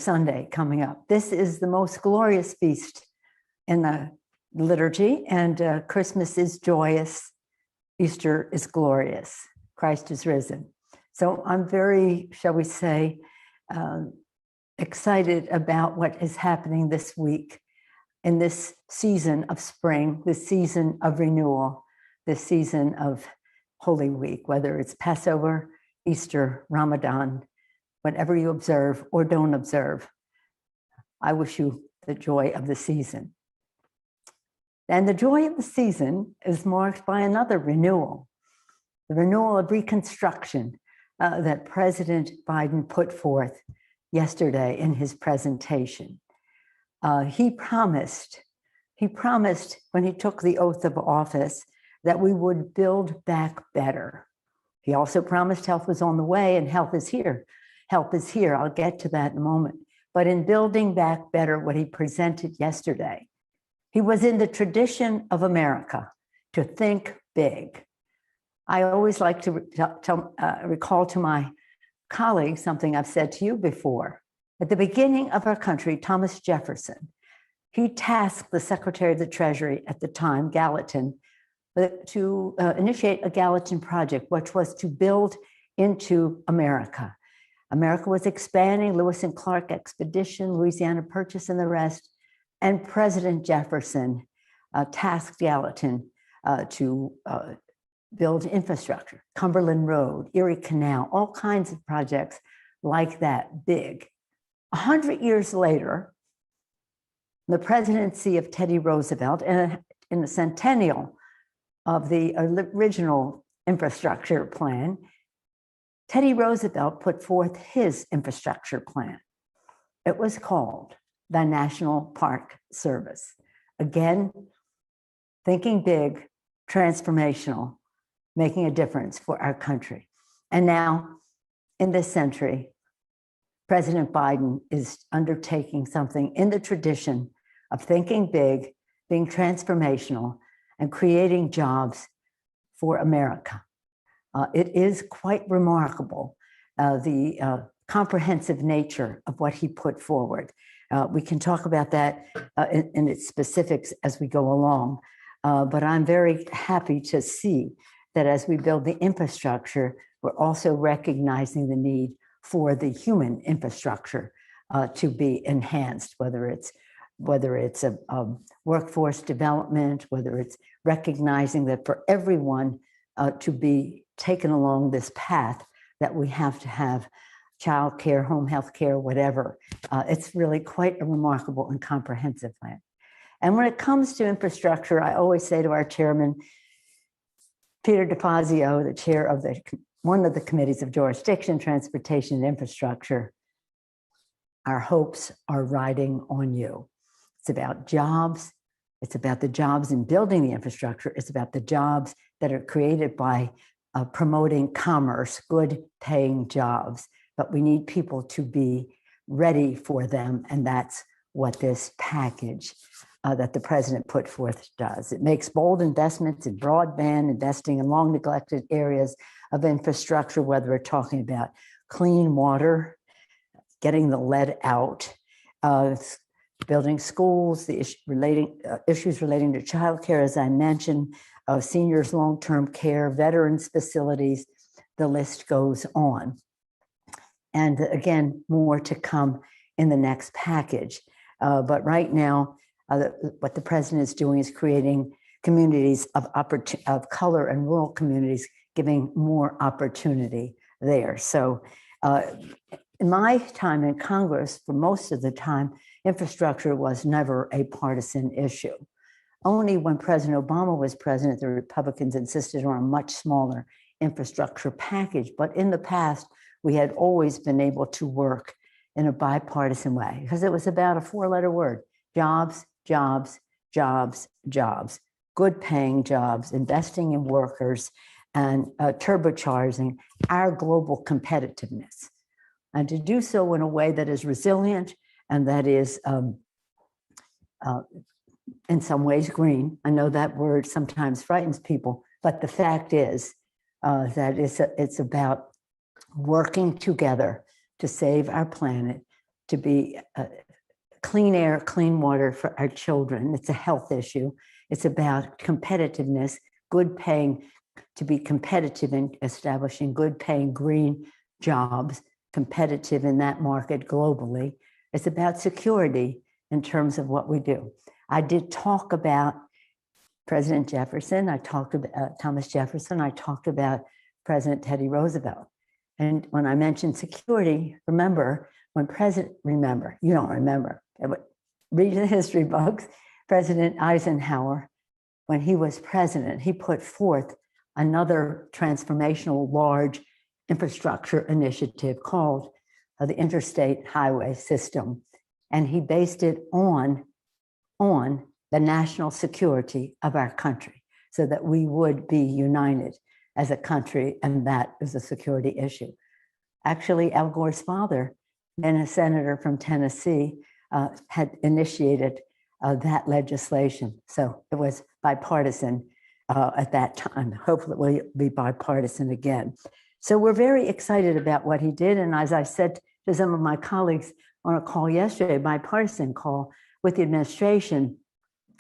Sunday coming up. This is the most glorious feast in the liturgy, and Christmas is joyous. Easter is glorious. Christ is risen. So I'm very, shall we say, excited about what is happening this week in this season of spring, this season of renewal, this season of Holy Week, whether it's Passover, Easter, Ramadan, whatever you observe or don't observe. I wish you the joy of the season. And the joy of the season is marked by another renewal, the renewal of Reconstruction that President Biden put forth yesterday in his presentation. He promised when he took the oath of office that we would build back better. He also promised health was on the way and health is here. Help is here. I'll get to that in a moment. But in building back better, what he presented yesterday, he was in the tradition of America to think big. I always like to recall to my colleagues something I've said to you before. At the beginning of our country, Thomas Jefferson, he tasked the Secretary of the Treasury at the time, Gallatin, to initiate a Gallatin project, which was to build into America. America was expanding, Lewis and Clark expedition, Louisiana Purchase, and the rest. And President Jefferson tasked Gallatin to build infrastructure, Cumberland Road, Erie Canal, all kinds of projects like that, big. 100 years later, the presidency of Teddy Roosevelt, and in the centennial of the original infrastructure plan, Teddy Roosevelt put forth his infrastructure plan. It was called the National Park Service. Again, thinking big, transformational, making a difference for our country. And now, in this century, President Biden is undertaking something in the tradition of thinking big, being transformational, and creating jobs for America. It is quite remarkable, the comprehensive nature of what he put forward. We can talk about that in its specifics as we go along, but I'm very happy to see that as we build the infrastructure, we're also recognizing the need for the human infrastructure to be enhanced, whether it's a workforce development, whether it's recognizing that for everyone to be taken along this path, that we have to have childcare, home health care, whatever. It's really quite a remarkable and comprehensive plan. And when it comes to infrastructure, I always say to our chairman, Peter DeFazio, the chair of one of the committees of jurisdiction, transportation, and infrastructure, our hopes are riding on you. It's about jobs. It's about the jobs in building the infrastructure. It's about the jobs that are created by promoting commerce, good paying jobs. But we need people to be ready for them. And that's what this package that the president put forth does. It makes bold investments in broadband, investing in long neglected areas of infrastructure, whether we're talking about clean water, getting the lead out, building schools, the issues relating to childcare, as I mentioned, seniors' long-term care, veterans facilities, the list goes on. And again, more to come in the next package. But right now, what the president is doing is creating communities of color and rural communities, giving more opportunity there. So in my time in Congress, for most of the time, infrastructure was never a partisan issue. Only when President Obama was president, the Republicans insisted on a much smaller infrastructure package. But in the past, we had always been able to work in a bipartisan way because it was about a four-letter word: jobs, jobs, jobs, jobs, good paying jobs, investing in workers, and turbocharging our global competitiveness. And to do so in a way that is resilient and that is in some ways green. I know that word sometimes frightens people, but the fact is that it's about working together to save our planet, to be clean air, clean water for our children. It's a health issue. It's about competitiveness, good paying, to be competitive in establishing good paying green jobs, competitive in that market globally. It's about security in terms of what we do. I did talk about President Jefferson. I talked about Thomas Jefferson. I talked about President Teddy Roosevelt. And when I mentioned security, remember, you don't remember, read the history books. President Eisenhower, when he was president, he put forth another transformational large infrastructure initiative called the Interstate Highway System. And he based it on the national security of our country so that we would be united as a country, and that is a security issue. Actually, Al Gore's father, then a senator from Tennessee, had initiated that legislation. So it was bipartisan at that time. Hopefully it will be bipartisan again. So we're very excited about what he did. And as I said to some of my colleagues on a call yesterday, bipartisan call with the administration,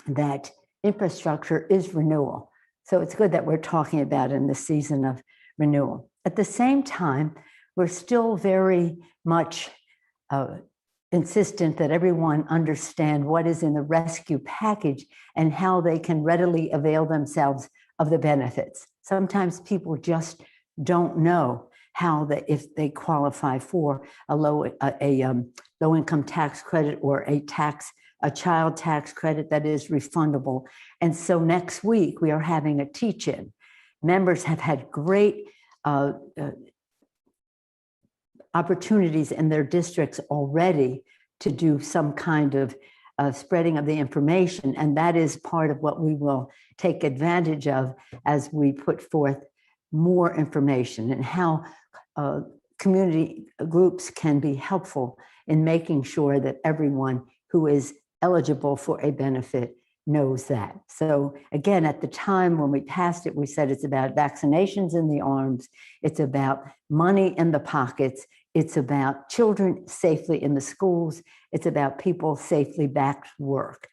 that infrastructure is renewal. So it's good that we're talking about in the season of renewal. At the same time, we're still very much insistent that everyone understand what is in the rescue package and how they can readily avail themselves of the benefits. Sometimes people just don't know how if they qualify for a low income tax credit or a child tax credit that is refundable. And so next week we are having a teach-in. Members have had great opportunities in their districts already to do some kind of spreading of the information. And that is part of what we will take advantage of as we put forth more information and how community groups can be helpful in making sure that everyone who is eligible for a benefit knows that. So again, at the time when we passed it, we said it's about vaccinations in the arms, it's about money in the pockets, it's about children safely in the schools, it's about people safely back to work.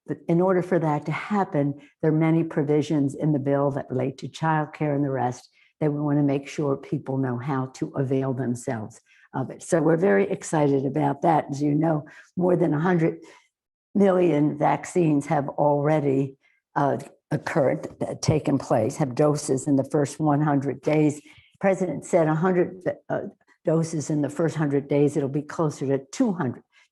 But in order for that to happen, there are many provisions in the bill that relate to childcare and the rest that we want to make sure people know how to avail themselves of it. So we're very excited about that. As you know, more than 100 million vaccines have already taken place, have doses in the first 100 days. The president said 100 doses in the first 100 days. It'll be closer to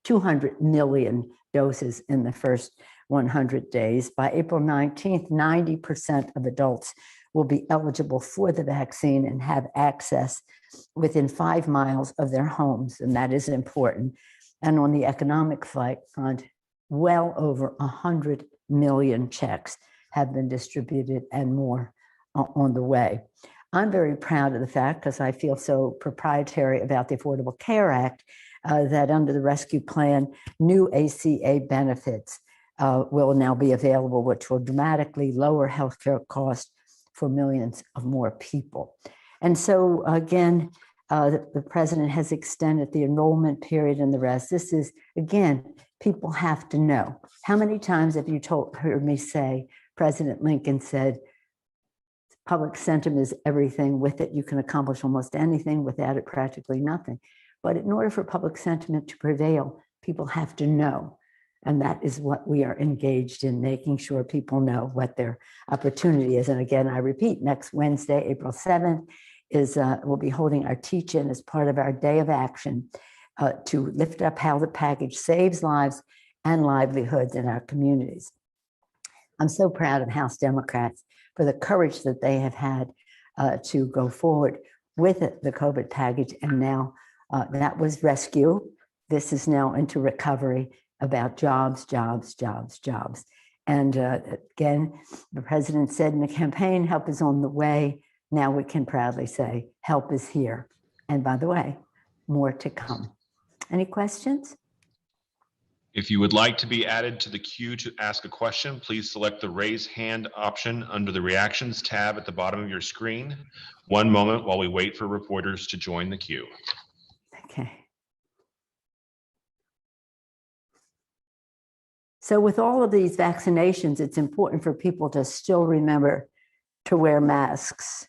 200 million doses in the first 100 days. By April 19th, 90% of adults will be eligible for the vaccine and have access within 5 miles of their homes, and that is important. And on the economic front, well over 100 million checks have been distributed and more on the way. I'm very proud of the fact, because I feel so proprietary about the Affordable Care Act, that under the rescue plan, new ACA benefits will now be available, which will dramatically lower healthcare costs for millions of more people. And so again, the president has extended the enrollment period and the rest. This is, again, people have to know. How many times have you heard me say, President Lincoln said, public sentiment is everything. With it, you can accomplish almost anything. Without it, practically nothing. But in order for public sentiment to prevail, people have to know. And that is what we are engaged in, making sure people know what their opportunity is. And again, I repeat, next Wednesday, April 7th, we'll be holding our teach-in as part of our day of action to lift up how the package saves lives and livelihoods in our communities. I'm so proud of House Democrats for the courage that they have had to go forward with the COVID package. And now that was rescue. This is now into recovery, about jobs, jobs, jobs, jobs. And again, the president said in the campaign, help is on the way. Now we can proudly say, help is here. And by the way, more to come. Any questions? If you would like to be added to the queue to ask a question, please select the raise hand option under the reactions tab at the bottom of your screen. One moment while we wait for reporters to join the queue. Okay. So with all of these vaccinations, it's important for people to still remember to wear masks,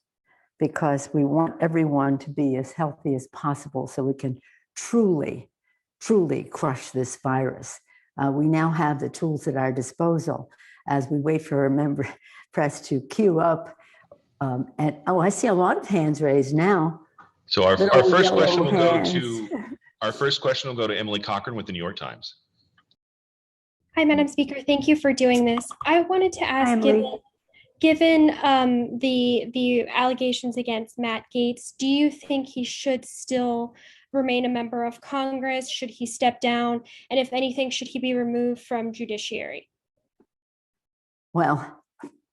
because we want everyone to be as healthy as possible so we can truly, truly crush this virus. We now have the tools at our disposal as we wait for a member press to queue up. And I see a lot of hands raised now. So our Little first question yellow will go hands. to our first question will go to Emily Cochran with the New York Times. Hi, Madam Speaker. Thank you for doing this. I wanted to Hi, ask, Emily. given the allegations against Matt Gaetz, do you think he should still remain a member of Congress? Should he step down? And if anything, should he be removed from judiciary? Well,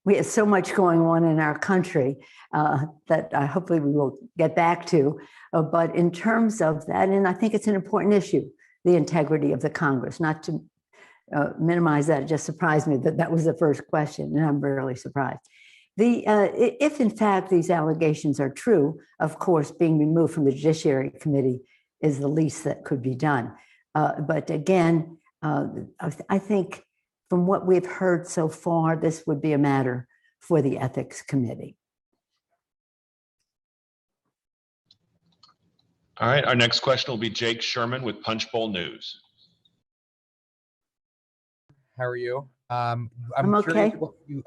we have so much going on in our country that hopefully we will get back to. But in terms of that, and I think it's an important issue, the integrity of the Congress, not to minimize that. It just surprised me that that was the first question, and I'm really surprised. If in fact these allegations are true, of course, being removed from the Judiciary Committee is the least that could be done. But again, I think from what we've heard so far, this would be a matter for the Ethics Committee. All right, our next question will be Jake Sherman with Punchbowl News. How are you? I'm okay.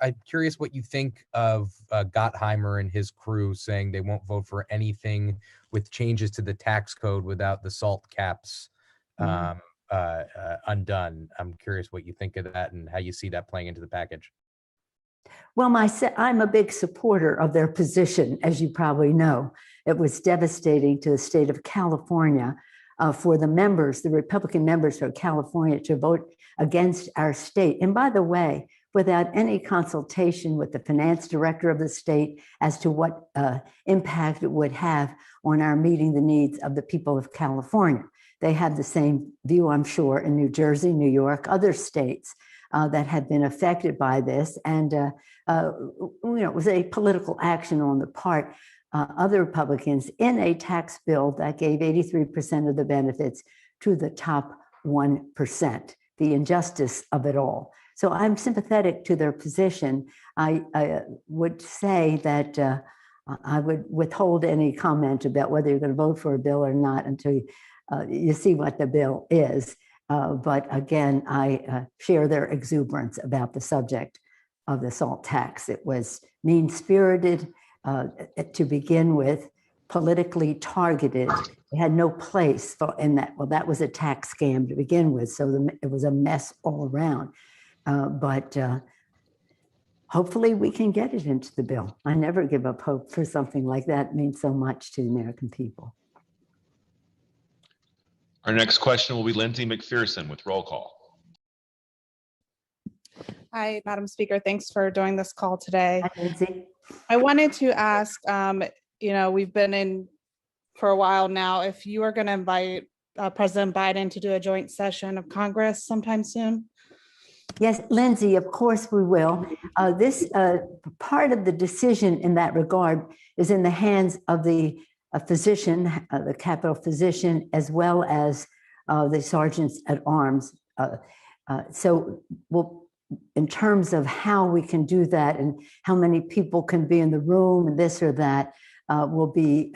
I'm curious what you think of Gottheimer and his crew saying they won't vote for anything with changes to the tax code without the SALT caps undone. I'm curious what you think of that and how you see that playing into the package. Well, I'm a big supporter of their position, as you probably know. It was devastating to the state of California for the members, the Republican members of California, to vote against our state. And by the way, without any consultation with the finance director of the state as to what impact it would have on our meeting the needs of the people of California. They have the same view, I'm sure, in New Jersey, New York, other states that have been affected by this. And it was a political action on the part of the Republicans in a tax bill that gave 83% of the benefits to the top 1%, the injustice of it all. So I'm sympathetic to their position. I would say that I would withhold any comment about whether you're going to vote for a bill or not until you see what the bill is. But again, I share their exuberance about the subject of the SALT tax. It was mean-spirited to begin with, politically targeted. It had no place in that. Well, that was a tax scam to begin with, so it was a mess all around. But hopefully we can get it into the bill. I never give up hope for something like that. It means so much to the American people. Our next question will be Lindsay McPherson with Roll Call. Hi, Madam Speaker. Thanks for doing this call today. Hi, Lindsay. I wanted to ask, we've been in for a while now, if you are going to invite President Biden to do a joint session of Congress sometime soon. Yes, Lindsay, of course we will. This part of the decision in that regard is in the hands of the physician, the Capitol physician, as well as the sergeants at arms. So in terms of how we can do that and how many people can be in the room and this or that will be,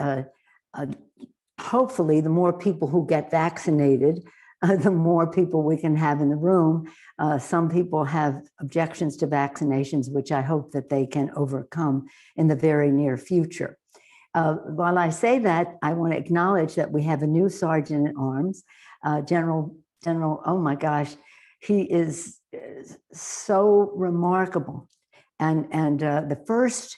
hopefully, the more people who get vaccinated, the more people we can have in the room. Some people have objections to vaccinations, which I hope that they can overcome in the very near future. While I say that, I want to acknowledge that we have a new sergeant at arms, General, oh my gosh, he is so remarkable. And the first,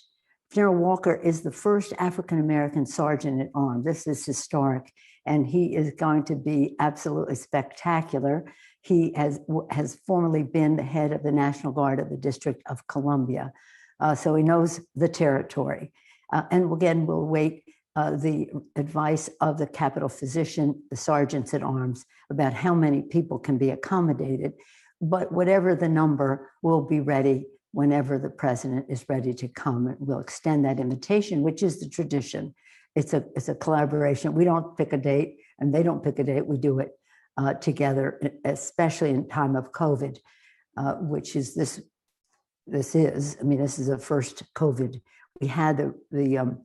General Walker is the first African-American sergeant at arms. This is historic, and he is going to be absolutely spectacular. He has formerly been the head of the National Guard of the District of Columbia, so he knows the territory. And again, we'll wait the advice of the Capitol physician, the sergeants at arms, about how many people can be accommodated. But whatever the number, we'll be ready whenever the president is ready to come, and we'll extend that invitation, which is the tradition. It's a collaboration. We don't pick a date, and they don't pick a date. We do it together, especially in time of COVID. which is this. This is the first COVID. We had the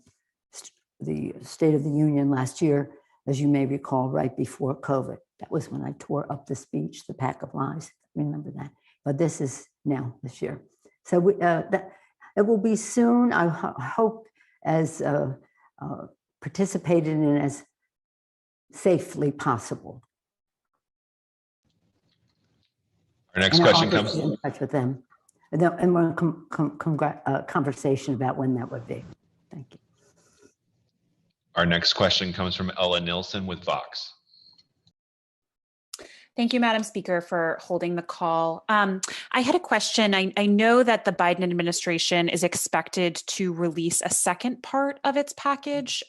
State of the Union last year, as you may recall, right before COVID. That was when I tore up the speech, The Pack of Lies. Remember that. But this is now this year. So it will be soon. I hope as participated in as safely possible. Our next question comes in touch with them, and we're in conversation about when that would be. Thank you. Our next question comes from Ella Nilsson with Vox. Thank you, Madam Speaker, for holding the call. I had a question. I know that the Biden administration is expected to release a second part of its package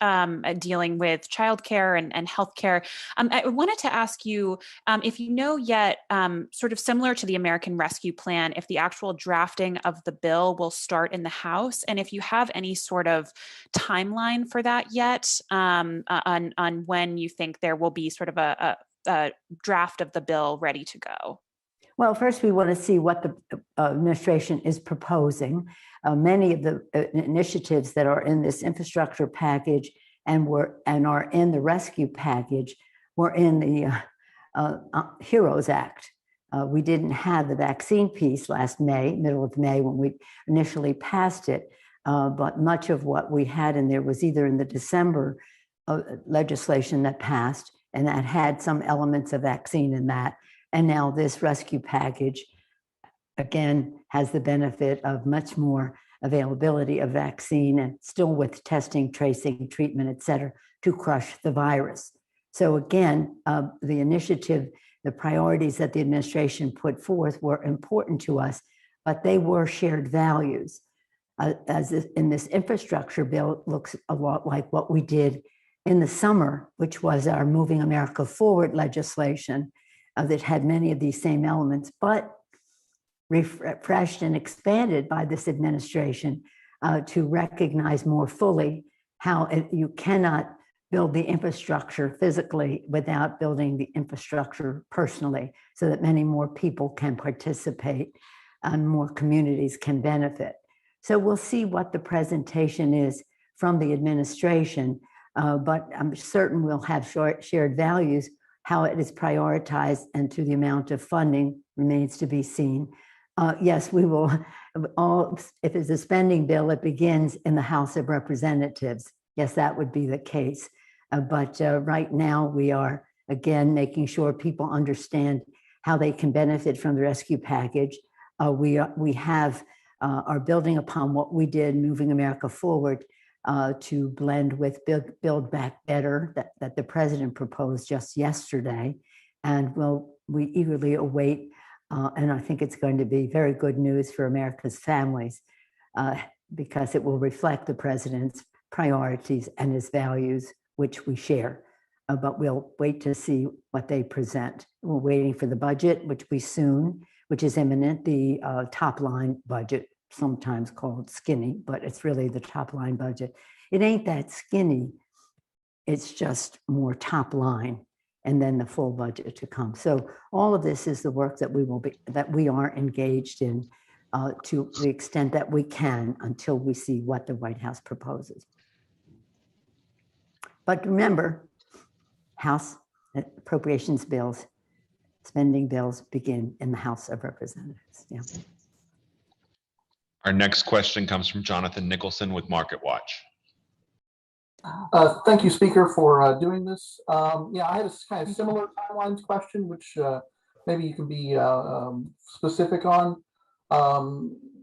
dealing with childcare and healthcare. I wanted to ask you if you know yet, sort of similar to the American Rescue Plan, if the actual drafting of the bill will start in the House, and if you have any sort of timeline for that yet on when you think there will be sort of a draft of the bill ready to go? Well, first we want to see what the administration is proposing. Many of the initiatives that are in this infrastructure package and are in the rescue package were in the HEROES Act. We didn't have the vaccine piece last May, middle of May, when we initially passed it, but much of what we had in there was either in the December legislation that passed, and that had some elements of vaccine in that. And now this rescue package, again, has the benefit of much more availability of vaccine and still with testing, tracing, treatment, et cetera, to crush the virus. So again, the initiative, the priorities that the administration put forth were important to us, but they were shared values. As in this infrastructure bill, it looks a lot like what we did in the summer, which was our Moving America Forward legislation that had many of these same elements, but refreshed and expanded by this administration to recognize more fully how you cannot build the infrastructure physically without building the infrastructure personally, so that many more people can participate and more communities can benefit. So we'll see what the presentation is from the administration. But I'm certain we'll have shared values. How it is prioritized and to the amount of funding remains to be seen. Yes, we will if it's a spending bill, it begins in the House of Representatives. Yes, that would be the case. But right now we are, again, making sure people understand how they can benefit from the rescue package. We are building upon what we did, Moving America Forward, to blend with Build Back Better that the president proposed just yesterday. And we eagerly await, and I think it's going to be very good news for America's families because it will reflect the president's priorities and his values, which we share. But we'll wait to see what they present. We're waiting for the budget, which is imminent, the top line budget, sometimes called skinny, but it's really the top line budget. It ain't that skinny. It's just more top line and then the full budget to come. So all of this is the work that we are engaged in to the extent that we can until we see what the White House proposes. But remember, House appropriations bills, spending bills begin in the House of Representatives. Yeah. Our next question comes from Jonathan Nicholson with Market Watch. Thank you, Speaker, for doing this. I had a kind of similar timelines question, which maybe you can be specific on.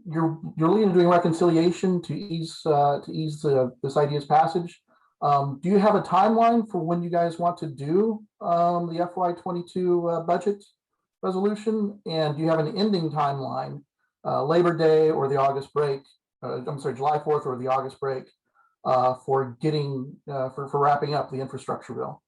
You're leading doing reconciliation to ease this idea's passage. Do you have a timeline for when you guys want to do the FY22 budget resolution? And do you have an ending timeline? Labor Day or the August break, July 4th or the August break for getting, for wrapping up the infrastructure bill?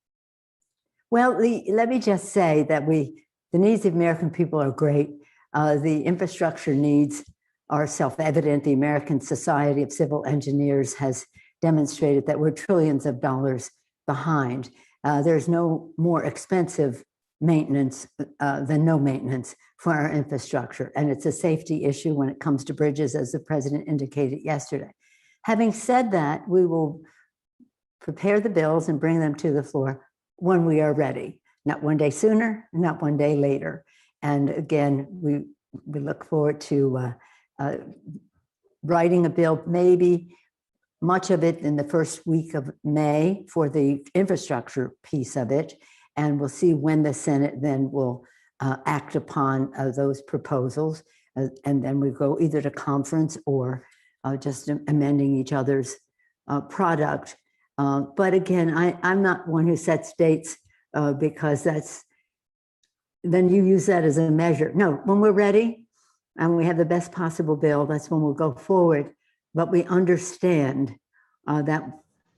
Well, let me just say that the needs of American people are great. The infrastructure needs are self-evident. The American Society of Civil Engineers has demonstrated that we're trillions of dollars behind. There's no more expensive maintenance than no maintenance for our infrastructure. And it's a safety issue when it comes to bridges, as the president indicated yesterday. Having said that, we will prepare the bills and bring them to the floor when we are ready, not one day sooner, not one day later. And again, we look forward to writing a bill, maybe much of it in the first week of May for the infrastructure piece of it. And we'll see when the Senate then will act upon those proposals. And then we go either to conference or just amending each other's product. But again, I'm not one who sets dates because then you use that as a measure. No, when we're ready and we have the best possible bill, that's when we'll go forward. But we understand that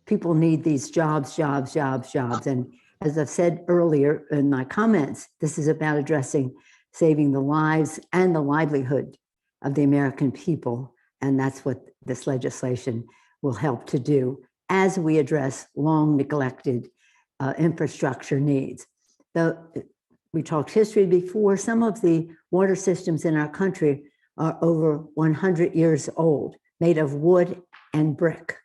people need these jobs. And as I've said earlier in my comments, this is about addressing saving the lives and the livelihood of the American people. And that's what this legislation will help to do as we address long neglected infrastructure needs. We talked history before. Some of the water systems in our country are over 100 years old, made of wood and brick.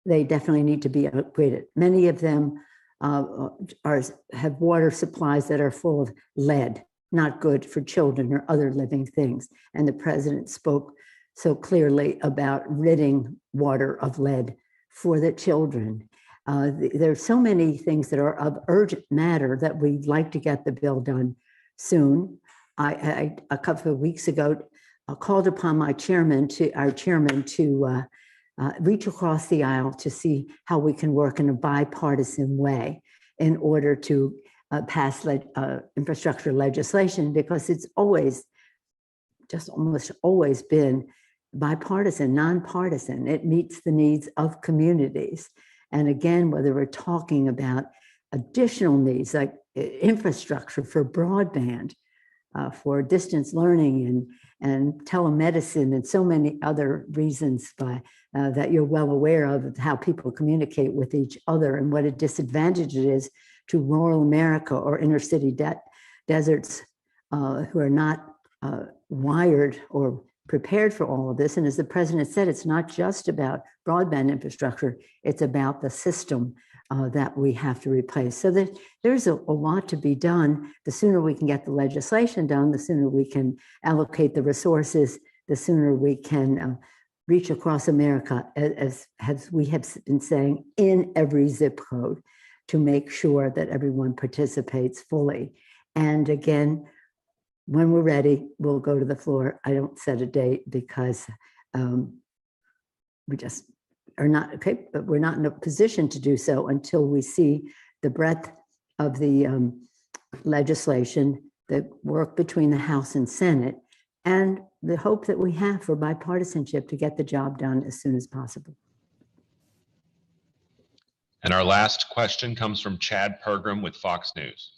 They definitely need to be upgraded. Many of them have water supplies that are full of lead, not good for children or other living things. And the president spoke so clearly about ridding water of lead for the children. There are so many things that are of urgent matter that we'd like to get the bill done soon. I a couple of weeks ago, called upon our chairman to reach across the aisle to see how we can work in a bipartisan way in order to pass infrastructure legislation, because it's almost always been bipartisan, nonpartisan. It meets the needs of communities. And again, whether we're talking about additional needs like infrastructure for broadband, for distance learning and telemedicine and so many other reasons that you're well aware of how people communicate with each other and what a disadvantage it is to rural America or inner city deserts who are not wired or prepared for all of this. And as the president said, it's not just about broadband infrastructure, it's about the system that we have to replace. So there's a lot to be done. The sooner we can get the legislation done, the sooner we can allocate the resources, the sooner we can reach across America, as we have been saying, in every zip code, to make sure that everyone participates fully. And again, when we're ready, we'll go to the floor. I don't set a date because we just are not, okay, but we're not in a position to do so until we see the breadth of the legislation, the work between the House and Senate, and the hope that we have for bipartisanship to get the job done as soon as possible. And our last question comes from Chad Pergram with Fox News.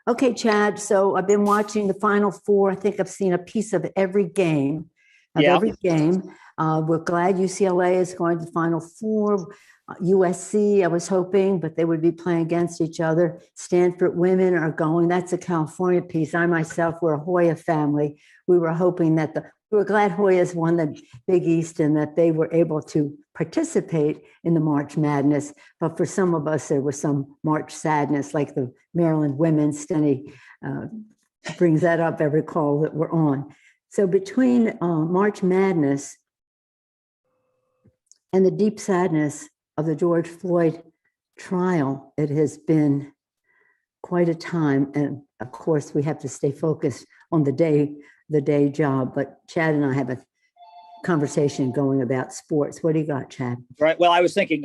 Okay, Chad, so I've been watching the Final Four. I think I've seen a piece of every game. We're glad UCLA is going to the Final Four. USC, I was hoping, but they would be playing against each other. Stanford women are going. That's a California piece. I myself, we're a Hoya family. We were hoping that we were glad Hoyas won the Big East and that they were able to participate in the March Madness. But for some of us, there was some March sadness, like the Maryland women. Stenny brings that up every call that we're on. So between March Madness and the deep sadness of the George Floyd trial, it has been quite a time. And of course, we have to stay focused on the day job. But Chad and I have a conversation going about sports. What do you got, Chad? Right. Well, I was thinking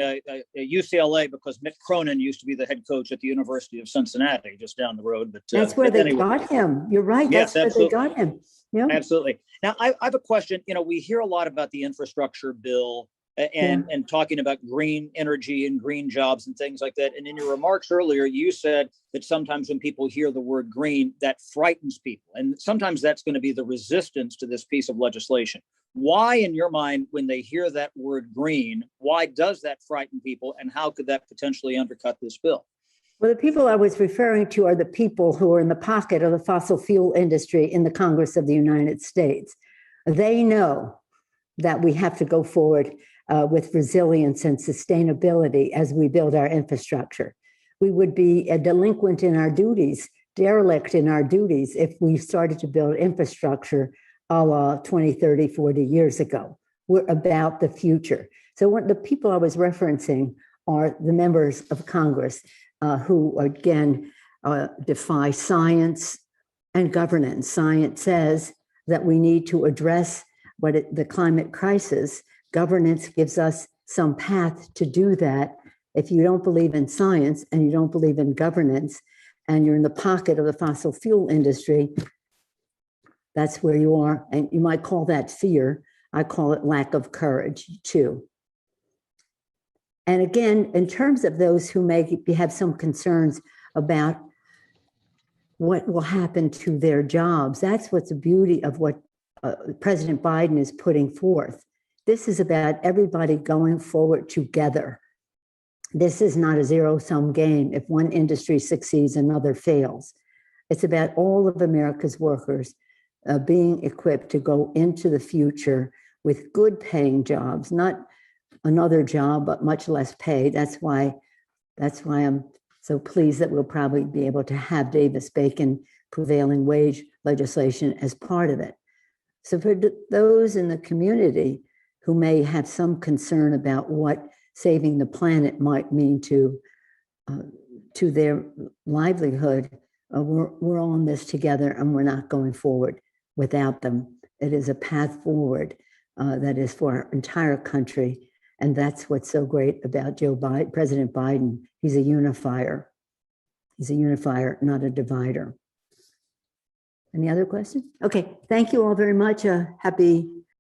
UCLA because Mick Cronin used to be the head coach at the University of Cincinnati, just down the road. But that's where they got him. You're right. Yes, that's where they got him. Yeah, absolutely. Now, I have a question. You know, we hear a lot about the infrastructure bill and talking about green energy and green jobs and things like that. And in your remarks earlier, you said that sometimes when people hear the word green, that frightens people. And sometimes that's going to be the resistance to this piece of legislation. Why, in your mind, when they hear that word green, why does that frighten people? And how could that potentially undercut this bill? Well, the people I was referring to are the people who are in the pocket of the fossil fuel industry in the Congress of the United States. They know that we have to go forward with resilience and sustainability as we build our infrastructure. We would be a delinquent in our duties, derelict in our duties, if we started to build infrastructure a la 20, 30, 40 years ago. We're about the future. So what the people I was referencing are the members of Congress who, again, defy science and governance. Science says that we need to address the climate crisis. Governance gives us some path to do that. If you don't believe in science and you don't believe in governance and you're in the pocket of the fossil fuel industry, that's where you are. And you might call that fear. I call it lack of courage too. And again, in terms of those who may have some concerns about what will happen to their jobs, that's what's the beauty of what President Biden is putting forth. This is about everybody going forward together. This is not a zero-sum game. If one industry succeeds, another fails. It's about all of America's workers being equipped to go into the future with good paying jobs, not another job, but much less pay. That's why I'm so pleased that we'll probably be able to have Davis-Bacon prevailing wage legislation as part of it. So for those in the community who may have some concern about what saving the planet might mean to their livelihood, we're all in this together, and we're not going forward without them. It is a path forward that is for our entire country. And that's what's so great about President Biden. He's a unifier. He's a unifier, not a divider. Any other questions? Okay, thank you all very much. Happy